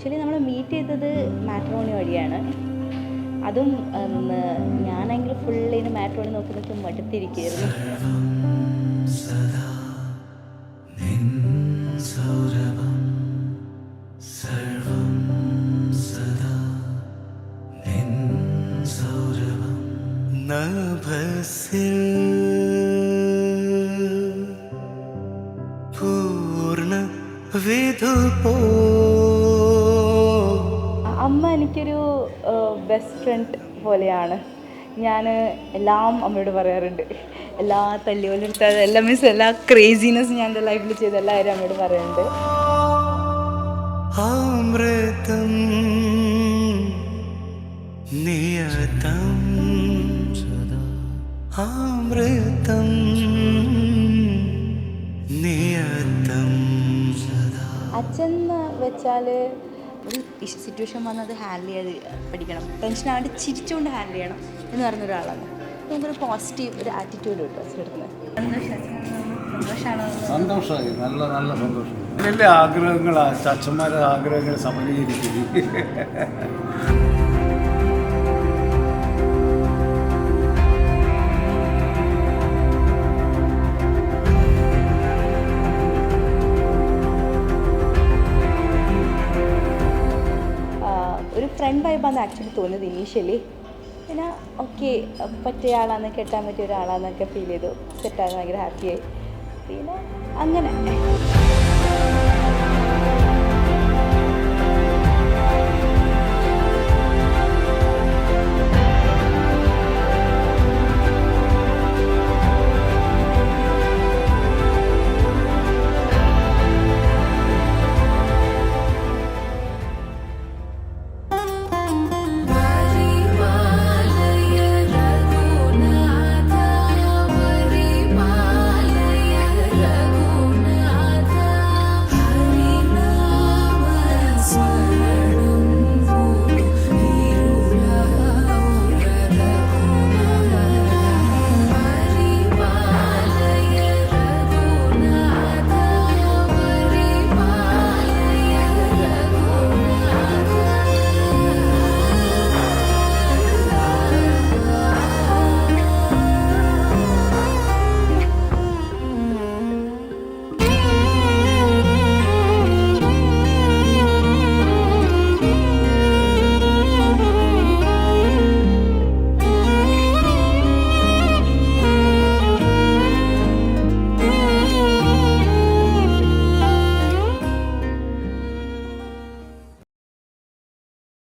Actually നമ്മൾ meet ചെയ്തത് matrimony വഴിയാണ്. അതും ഞാനെങ്കിൽ ഫുള്ളിന് മാട്രിമോണി നോക്കി നോക്കി മടുത്തിരിക്കുകയായിരുന്നു. അമ്മ എനിക്കൊരു ബെസ്റ്റ് ഫ്രണ്ട് പോലെയാണ്. ഞാൻ എല്ലാം അമ്മയോട് പറയാറുണ്ട്. എല്ലാ തല്ലിയോലെടുത്ത എല്ലാ മീൻസ് എല്ലാ ക്രേസിനെസ് ഞാൻ എൻ്റെ ലൈഫിൽ ചെയ്ത എല്ലാ കാര്യം അമ്മയോട് പറയാറുണ്ട്. അമൃതം നിയതം അമൃതം നിയതം. അച്ഛൻ എന്ന് വെച്ചാൽ ഒരു സിറ്റുവേഷൻ വന്നത് ഹാൻഡിൽ ചെയ്ത് പഠിക്കണം. ടെൻഷനായിട്ട് ചിരിച്ചുകൊണ്ട് ഹാൻഡിൽ ചെയ്യണം എന്ന് പറഞ്ഞ ഒരാളാണ്. ഭയങ്കര പോസിറ്റീവ് ഒരു ആറ്റിറ്റ്യൂഡ് കിട്ടും അച്ഛനെടുക്കുന്നത്. സന്തോഷമായി, നല്ല നല്ല സന്തോഷം. വലിയ ആഗ്രഹങ്ങളാണ് അച്ഛന്മാരുടെ ആഗ്രഹങ്ങൾ സഫലീകരിക്കുന്നത്. ഒരു ഫ്രണ്ട് വൈബാണ് ആക്ച്വലി തോന്നിയത് ഇനീഷ്യലി. പിന്നെ ഓക്കെ പറ്റിയ ആളാന്ന്, കെട്ടാൻ പറ്റിയ ഒരാളാന്നൊക്കെ ഫീൽ ചെയ്തു. സെറ്റാകാൻ ഭയങ്കര ഹാപ്പിയായി. പിന്നെ അങ്ങനെ